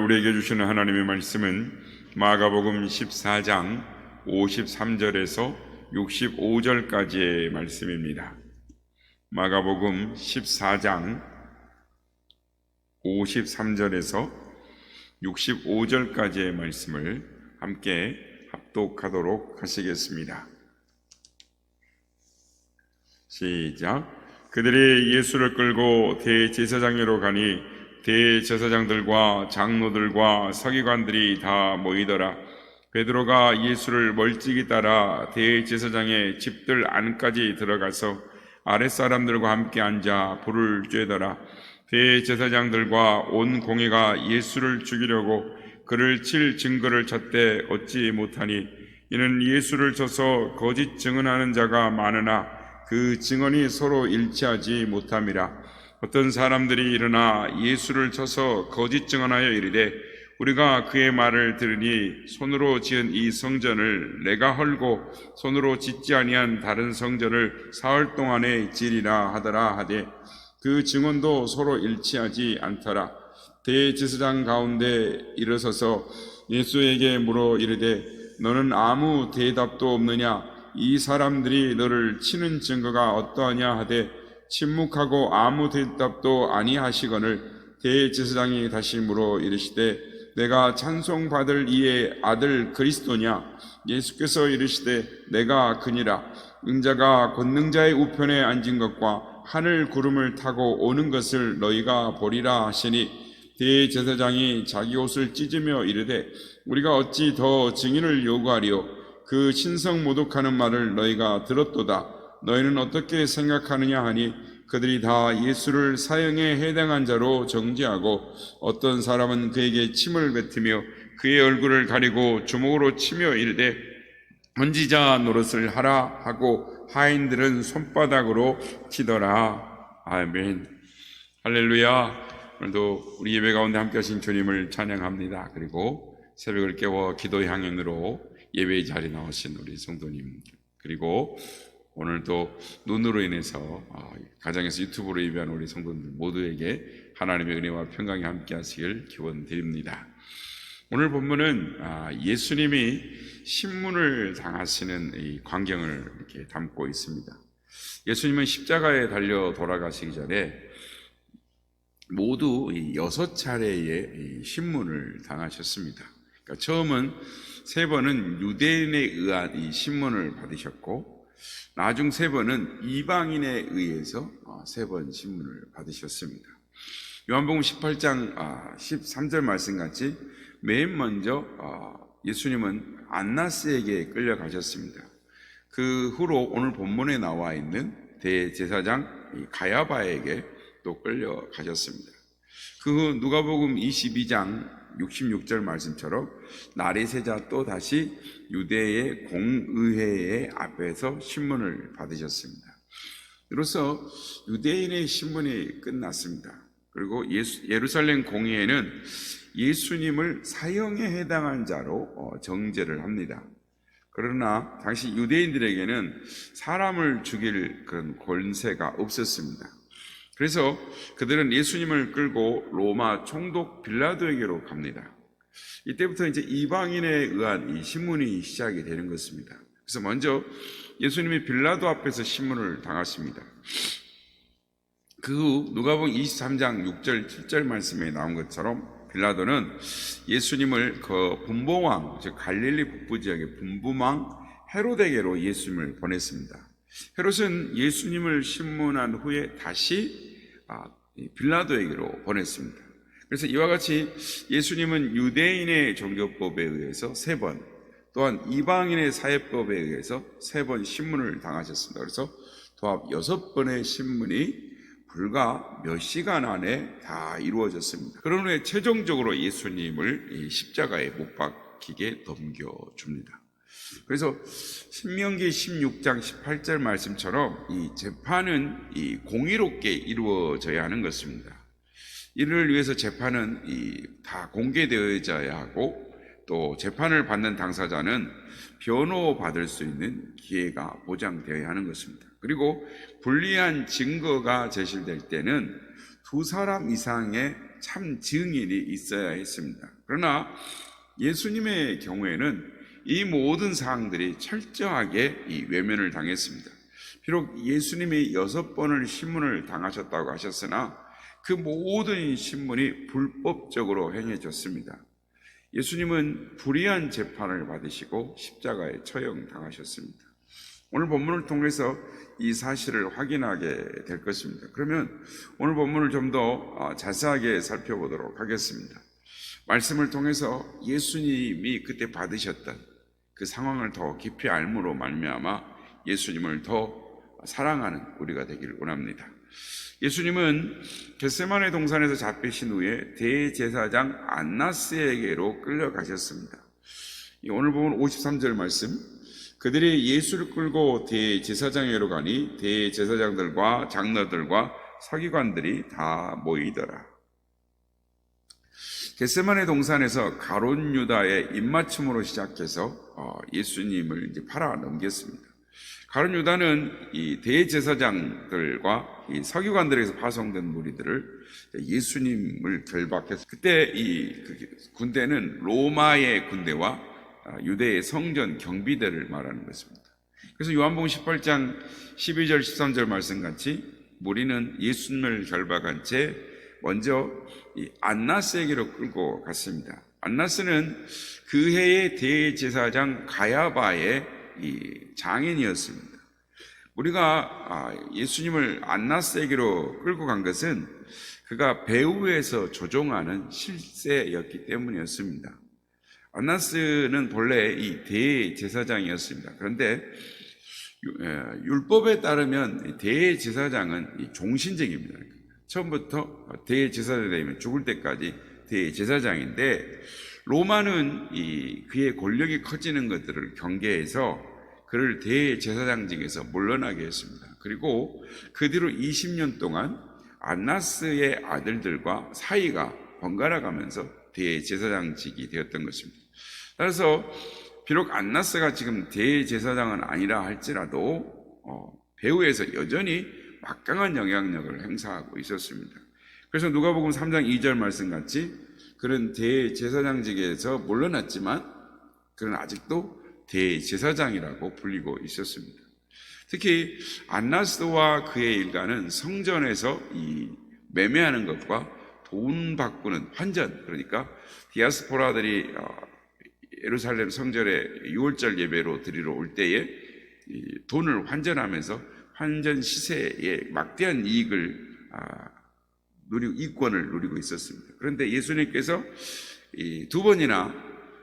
우리에게 주시는 하나님의 말씀은 마가복음 14장 53절에서 65절까지의 말씀입니다. 마가복음 14장 53절에서 65절까지의 말씀을 함께 합독하도록 하시겠습니다. 시작. 그들이 예수를 끌고 대제사장으로 가니 대제사장들과 장로들과 서기관들이 다 모이더라. 베드로가 예수를 멀찍이 따라 대제사장의 집들 안까지 들어가서 아랫사람들과 함께 앉아 불을 쬐더라. 대제사장들과 온 공회가 예수를 죽이려고 그를 칠 증거를 찾되 얻지 못하니 이는 예수를 쳐서 거짓 증언하는 자가 많으나 그 증언이 서로 일치하지 못함이라. 어떤 사람들이 일어나 예수를 쳐서 거짓 증언하여 이르되 우리가 그의 말을 들으니 손으로 지은 이 성전을 내가 헐고 손으로 짓지 아니한 다른 성전을 사흘 동안에 지리라 하더라 하되 그 증언도 서로 일치하지 않더라. 대제사장 가운데 일어서서 예수에게 물어 이르되 너는 아무 대답도 없느냐? 이 사람들이 너를 치는 증거가 어떠하냐 하되 침묵하고 아무 대답도 아니하시거늘 대제사장이 다시 물어 이르시되 내가 찬송받을 이의 아들 그리스도냐? 예수께서 이르시되 내가 그니라. 인자가 권능자의 우편에 앉은 것과 하늘 구름을 타고 오는 것을 너희가 보리라 하시니 대제사장이 자기 옷을 찢으며 이르되 우리가 어찌 더 증인을 요구하리요? 그 신성 모독하는 말을 너희가 들었도다. 너희는 어떻게 생각하느냐 하니 그들이 다 예수를 사형에 해당한 자로 정죄하고 어떤 사람은 그에게 침을 뱉으며 그의 얼굴을 가리고 주먹으로 치며 이르되 선지자 노릇을 하라 하고 하인들은 손바닥으로 치더라. 아멘. 할렐루야. 오늘도 우리 예배 가운데 함께 하신 주님을 찬양합니다. 그리고 새벽을 깨워 기도의 향연으로 예배의 자리에 나오신 우리 성도님, 그리고 오늘도 눈으로 인해서 가정에서 유튜브로 예배한 우리 성도들 모두에게 하나님의 은혜와 평강이 함께 하시길 기원드립니다. 오늘 본문은 예수님이 신문을 당하시는 이 광경을 이렇게 담고 있습니다. 예수님은 십자가에 달려 돌아가시기 전에 모두 6차례의 신문을 당하셨습니다. 그러니까 처음은 3번은 유대인에 의한 이 신문을 받으셨고 나중 3번은 이방인에 의해서 3번 신문을 받으셨습니다. 요한복음 18장 13절 말씀같이 맨 먼저 예수님은 안나스에게 끌려가셨습니다. 그 후로 오늘 본문에 나와 있는 대제사장 가야바에게 또 끌려가셨습니다. 그 후 누가복음 22장 66절 말씀처럼 날이 새자 또 다시 유대의 공의회의 앞에서 신문을 받으셨습니다. 이로써 유대인의 신문이 끝났습니다. 그리고 예루살렘 공의회는 예수님을 사형에 해당한 자로 정죄를 합니다. 그러나 당시 유대인들에게는 사람을 죽일 그런 권세가 없었습니다. 그래서 그들은 예수님을 끌고 로마 총독 빌라도에게로 갑니다. 이때부터 이제 이방인에 의한 이 신문이 시작이 되는 것입니다. 그래서 먼저 예수님이 빌라도 앞에서 신문을 당하십니다. 그 후 누가복음 23장 6절 7절 말씀에 나온 것처럼 빌라도는 예수님을 그 분봉왕, 즉 갈릴리 북부 지역의 분봉왕 헤롯에게로 예수님을 보냈습니다. 헤롯은 예수님을 신문한 후에 다시 빌라도에게로 보냈습니다. 그래서 이와 같이 예수님은 유대인의 종교법에 의해서 3번, 또한 이방인의 사회법에 의해서 3번 신문을 당하셨습니다. 그래서 도합 6번의 신문이 불과 몇 시간 안에 다 이루어졌습니다. 그런 후에 최종적으로 예수님을 십자가에 못 박히게 넘겨줍니다. 그래서 신명기 16장 18절 말씀처럼 이 재판은 이 공의롭게 이루어져야 하는 것입니다. 이를 위해서 재판은 다 공개되어져야 하고 또 재판을 받는 당사자는 변호받을 수 있는 기회가 보장되어야 하는 것입니다. 그리고 불리한 증거가 제시될 때는 2사람 이상의 참 증인이 있어야 했습니다. 그러나 예수님의 경우에는 이 모든 사항들이 철저하게 이 외면을 당했습니다. 비록 예수님이 6번을 신문을 당하셨다고 하셨으나 그 모든 신문이 불법적으로 행해졌습니다. 예수님은 불의한 재판을 받으시고 십자가에 처형당하셨습니다. 오늘 본문을 통해서 이 사실을 확인하게 될 것입니다. 그러면 오늘 본문을 좀 더 자세하게 살펴보도록 하겠습니다. 말씀을 통해서 예수님이 그때 받으셨던 그 상황을 더 깊이 알므로 말미암아 예수님을 더 사랑하는 우리가 되기를 원합니다. 예수님은 겟세마네 동산에서 잡히신 후에 대제사장 안나스에게로 끌려가셨습니다. 오늘 보면 53절 말씀, 그들이 예수를 끌고 대제사장에게로 가니 대제사장들과 장로들과 서기관들이 다 모이더라. 겟세마네 동산에서 가룟 유다의 입맞춤으로 시작해서 예수님을 이제 팔아 넘겼습니다. 가룟 유다는 이 대제사장들과 이 서기관들에서 파송된 무리들을 예수님을 결박해서, 그때 이 군대는 로마의 군대와 유대의 성전 경비대를 말하는 것입니다. 그래서 요한복음 18장 12절 13절 말씀같이 무리는 예수님을 결박한 채 먼저 이 안나스에게로 끌고 갔습니다. 안나스는 그 해의 대제사장 가야바의 이 장인이었습니다. 우리가 예수님을 안나스에게로 끌고 간 것은 그가 배후에서 조종하는 실세였기 때문이었습니다. 안나스는 본래 이 대제사장이었습니다. 그런데 율법에 따르면 대제사장은 종신직입니다. 처음부터 대제사장이 되면 죽을 때까지 대제사장인데, 로마는 그의 권력이 커지는 것들을 경계해서 그를 대제사장직에서 물러나게 했습니다. 그리고 그 뒤로 20년 동안 안나스의 아들들과 사이가 번갈아 가면서 대제사장직이 되었던 것입니다. 따라서 비록 안나스가 지금 대제사장은 아니라 할지라도 배후에서 여전히 막강한 영향력을 행사하고 있었습니다. 그래서 누가복음 3장 2절 말씀같이 그는 대제사장직에서 물러났지만 그는 아직도 대제사장이라고 불리고 있었습니다. 특히 안나스와 그의 일가는 성전에서 이 매매하는 것과 돈 바꾸는 환전, 그러니까 디아스포라들이 예루살렘 성전에 유월절 예배로 드리러 올 때에 돈을 환전하면서 환전 시세에 막대한 이익을 누리고 이권을 누리고 있었습니다. 그런데 예수님께서 두 번이나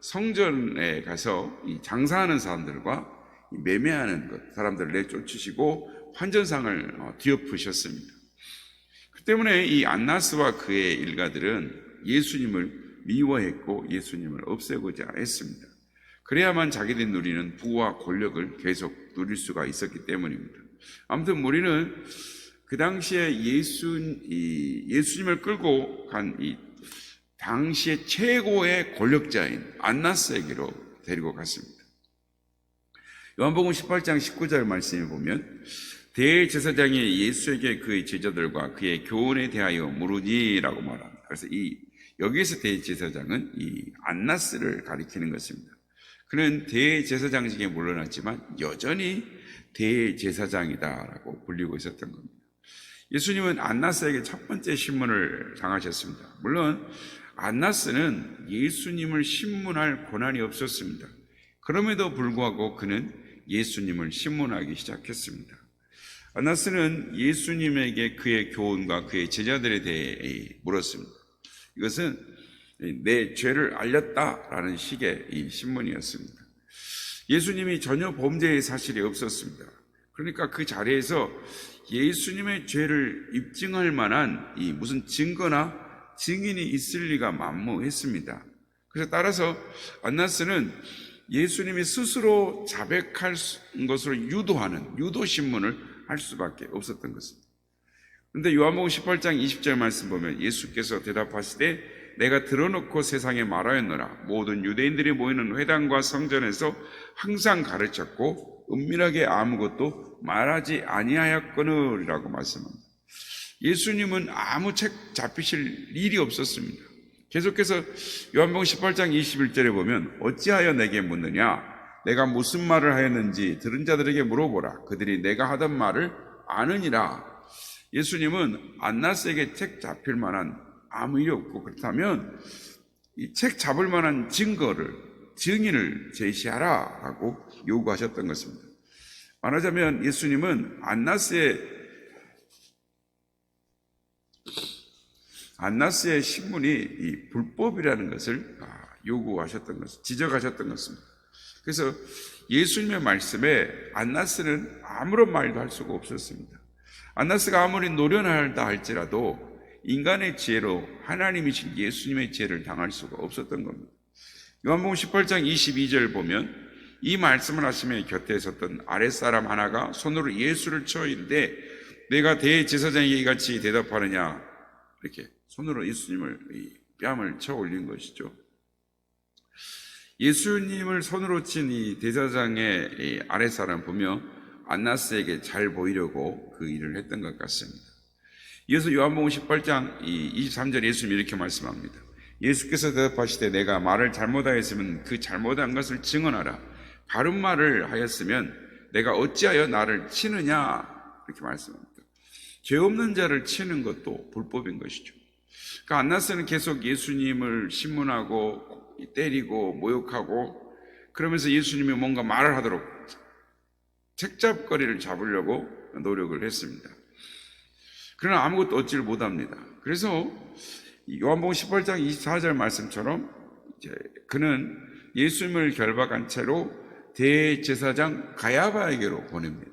성전에 가서 장사하는 사람들과 매매하는 사람들을 내쫓으시고 환전상을 뒤엎으셨습니다. 그 때문에 이 안나스와 그의 일가들은 예수님을 미워했고 예수님을 없애고자 했습니다. 그래야만 자기들이 누리는 부와 권력을 계속 누릴 수가 있었기 때문입니다. 아무튼 우리는 그 당시에 예수님을 끌고 간 이 당시의 최고의 권력자인 안나스에게로 데리고 갔습니다. 요한복음 18장 19절 말씀에 보면 대제사장이 예수에게 그의 제자들과 그의 교훈에 대하여 물으니라고 말합니다. 그래서 여기에서 대제사장은 이 안나스를 가리키는 것입니다. 그는 대제사장직에 물러났지만 여전히 대제사장이다라고 불리고 있었던 겁니다. 예수님은 안나스에게 첫 번째 신문을 당하셨습니다. 물론 안나스는 예수님을 신문할 권한이 없었습니다. 그럼에도 불구하고 그는 예수님을 신문하기 시작했습니다. 안나스는 예수님에게 그의 교훈과 그의 제자들에 대해 물었습니다. 이것은 내 죄를 알렸다라는 식의 이 신문이었습니다. 예수님이 전혀 범죄의 사실이 없었습니다. 그러니까 그 자리에서 예수님의 죄를 입증할 만한 무슨 증거나 증인이 있을 리가 만무했습니다. 그래서 따라서 안나스는 예수님이 스스로 자백할 것으로 유도하는 유도신문을 할 수밖에 없었던 것입니다. 그런데 요한복음 18장 20절 말씀 보면 예수께서 대답하시되 내가 들어놓고 세상에 말하였노라. 모든 유대인들이 모이는 회당과 성전에서 항상 가르쳤고 은밀하게 아무것도 말하지 아니하였거늘이라고 말씀합니다. 예수님은 아무 책 잡히실 일이 없었습니다. 계속해서 요한복음 18장 21절에 보면 어찌하여 내게 묻느냐? 내가 무슨 말을 하였는지 들은 자들에게 물어보라. 그들이 내가 하던 말을 아느니라. 예수님은 안나스에게 책 잡힐 만한 아무 일이 없고, 그렇다면 이 책 잡을 만한 증인을 제시하라 하고 요구하셨던 것입니다. 말하자면 예수님은 안나스의 신문이 이 불법이라는 것을 요구하셨던 것, 지적하셨던 것입니다. 그래서 예수님의 말씀에 안나스는 아무런 말도 할 수가 없었습니다. 안나스가 아무리 노련하다 할지라도 인간의 지혜로 하나님이신 예수님의 지혜를 당할 수가 없었던 겁니다. 요한복음 18장 22절 보면 이 말씀을 하시며 곁에 섰던 아랫사람 하나가 손으로 예수를 쳐 이르되 내가 대제사장에게 이같이 대답하느냐, 이렇게 손으로 예수님을 뺨을 쳐 올린 것이죠. 예수님을 손으로 친 이 대제사장의 아랫사람 보며 안나스에게 잘 보이려고 그 일을 했던 것 같습니다. 이어서 요한복음 18장 23절에 예수님이 이렇게 말씀합니다. 예수께서 대답하시되 내가 말을 잘못하였으면 그 잘못한 것을 증언하라. 바른 말을 하였으면 내가 어찌하여 나를 치느냐, 이렇게 말씀합니다. 죄 없는 자를 치는 것도 불법인 것이죠. 그러니까 안나스는 계속 예수님을 신문하고 때리고 모욕하고 그러면서 예수님이 뭔가 말을 하도록 책잡거리를 잡으려고 노력을 했습니다. 그러나 아무것도 얻지를 못합니다. 그래서 요한복음 18장 24절 말씀처럼 그는 예수님을 결박한 채로 대제사장 가야바에게로 보냅니다.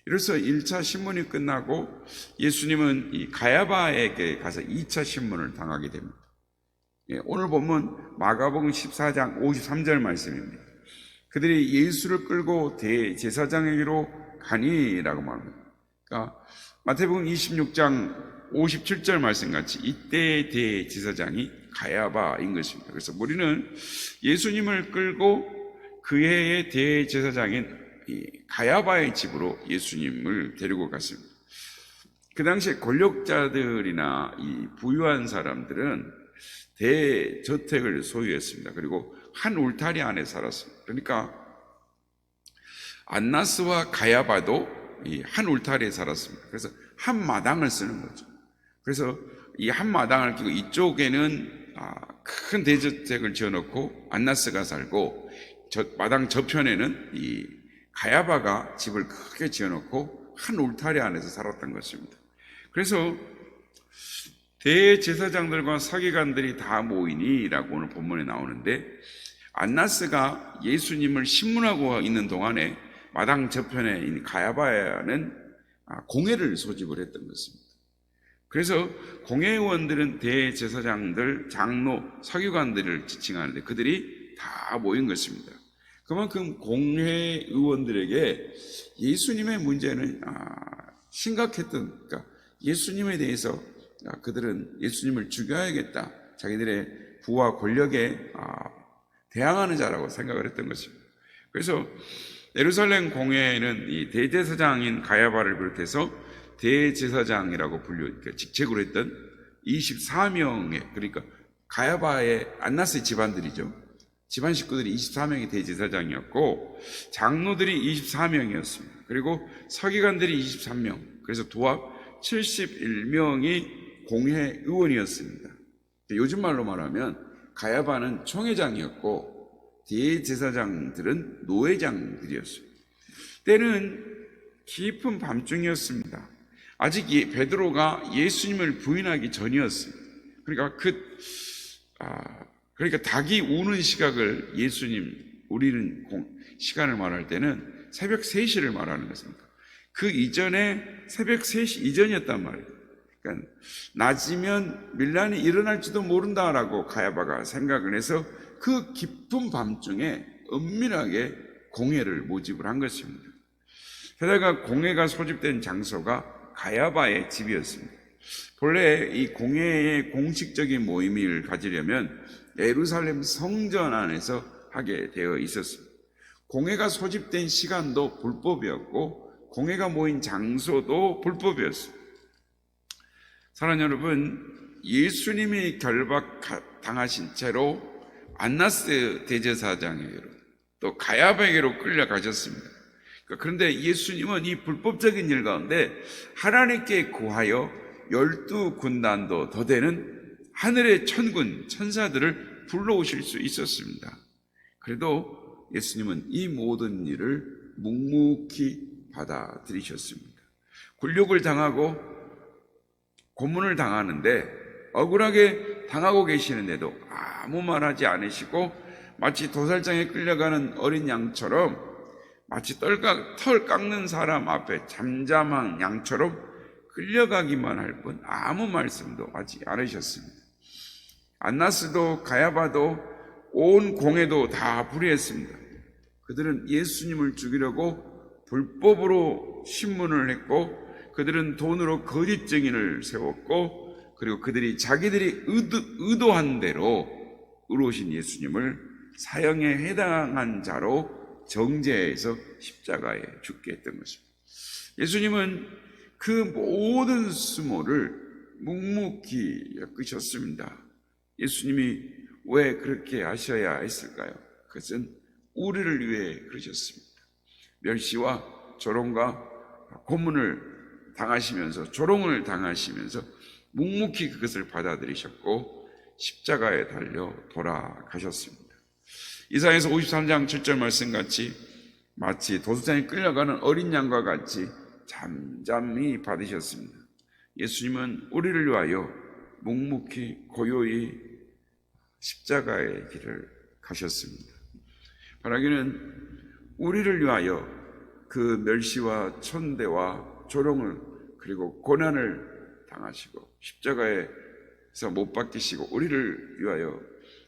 이로써 1차 신문이 끝나고 예수님은 이 가야바에게 가서 2차 신문을 당하게 됩니다. 오늘 본문 마가복음 14장 53절 말씀입니다. 그들이 예수를 끌고 대제사장에게로 가니라고 말합니다. 그러니까 마태복음 26장 57절 말씀같이 이때의 대제사장이 가야바인 것입니다. 그래서 우리는 예수님을 끌고 그 해의 대제사장인 가야바의 집으로 예수님을 데리고 갔습니다. 그 당시에 권력자들이나 이 부유한 사람들은 대저택을 소유했습니다. 그리고 한 울타리 안에 살았습니다. 그러니까 안나스와 가야바도 이 한 울타리에 살았습니다. 그래서 한 마당을 쓰는 거죠. 그래서 이 한 마당을 끼고 이쪽에는 큰 대저택을 지어놓고 안나스가 살고 마당 저편에는 이 가야바가 집을 크게 지어놓고 한 울타리 안에서 살았던 것입니다. 그래서 대제사장들과 서기관들이 다 모이니라고 오늘 본문에 나오는데 안나스가 예수님을 신문하고 있는 동안에 마당 저편에 있는 가야바는 공회를 소집을 했던 것입니다. 그래서 공회의원들은 대제사장들, 장로, 서기관들을 지칭하는데 그들이 다 모인 것입니다. 그만큼 공회의원들에게 예수님의 문제는 심각했던, 그러니까 예수님에 대해서 그들은 예수님을 죽여야겠다, 자기들의 부와 권력에 대항하는 자라고 생각을 했던 것입니다. 그래서 예루살렘 공회에는 이 대제사장인 가야바를 비롯해서 대제사장이라고 직책으로 했던 24명의, 그러니까 가야바의 안나스의 집안들이죠. 집안 식구들이 24명이 대제사장이었고 장로들이 24명이었습니다. 그리고 서기관들이 23명, 그래서 도합 71명이 공회의원이었습니다. 요즘 말로 말하면 가야바는 총회장이었고 대제사장들은 노회장들이었습니다. 때는 깊은 밤중이었습니다. 아직 베드로가 예수님을 부인하기 전이었습니다. 그러니까 닭이 우는 시각을 우리는 시간을 말할 때는 새벽 3시를 말하는 것입니다. 그 이전에 새벽 3시 이전이었단 말이에요. 그러니까 낮이면 밀란이 일어날지도 모른다라고 가야바가 생각을 해서 그 깊은 밤중에 은밀하게 공회를 모집을 한 것입니다. 게다가 공회가 소집된 장소가 가야바의 집이었습니다. 본래 이 공회의 공식적인 모임을 가지려면 예루살렘 성전 안에서 하게 되어 있었습니다. 공회가 소집된 시간도 불법이었고 공회가 모인 장소도 불법이었습니다. 사랑하는 여러분, 예수님이 결박당하신 채로 안나스 대제사장에게로 또 가야바에게로 끌려가셨습니다. 그런데 예수님은 이 불법적인 일 가운데 하나님께 구하여 12군단도 더 되는 하늘의 천군, 천사들을 불러오실 수 있었습니다. 그래도 예수님은 이 모든 일을 묵묵히 받아들이셨습니다. 굴욕을 당하고 고문을 당하는데 억울하게 당하고 계시는데도 아무 말하지 않으시고 마치 도살장에 끌려가는 어린 양처럼 마치 털 깎는 사람 앞에 잠잠한 양처럼 끌려가기만 할 뿐 아무 말씀도 하지 않으셨습니다. 안나스도 가야바도 온 공회도 다 불의했습니다. 그들은 예수님을 죽이려고 불법으로 신문을 했고 그들은 돈으로 거짓 증인을 세웠고 그리고 그들이 자기들이 의도한 대로 의로우신 예수님을 사형에 해당한 자로 정죄해서 십자가에 죽게 했던 것입니다. 예수님은 그 모든 수모를 묵묵히 엮으셨습니다. 예수님이 왜 그렇게 하셔야 했을까요? 그것은 우리를 위해 그러셨습니다. 멸시와 조롱과 고문을 당하시면서 조롱을 당하시면서 묵묵히 그것을 받아들이셨고 십자가에 달려 돌아가셨습니다. 이사야서 53장 7절 말씀같이 마치 도수장에 끌려가는 어린 양과 같이 잠잠히 받으셨습니다. 예수님은 우리를 위하여 묵묵히 고요히 십자가의 길을 가셨습니다. 바라기는 우리를 위하여 그 멸시와 천대와 조롱을 그리고 고난을 당하시고 십자가에서 못 박히시고 우리를 위하여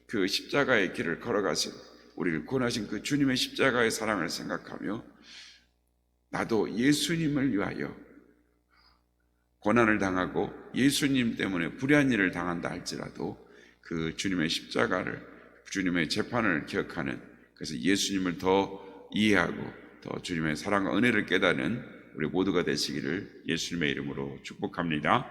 그 십자가의 길을 걸어가신 우리를 구원하신 그 주님의 십자가의 사랑을 생각하며 나도 예수님을 위하여 고난을 당하고 예수님 때문에 불의한 일을 당한다 할지라도 그 주님의 십자가를 주님의 재판을 기억하는 그래서 예수님을 더 이해하고 더 주님의 사랑과 은혜를 깨닫는 우리 모두가 되시기를 예수님의 이름으로 축복합니다.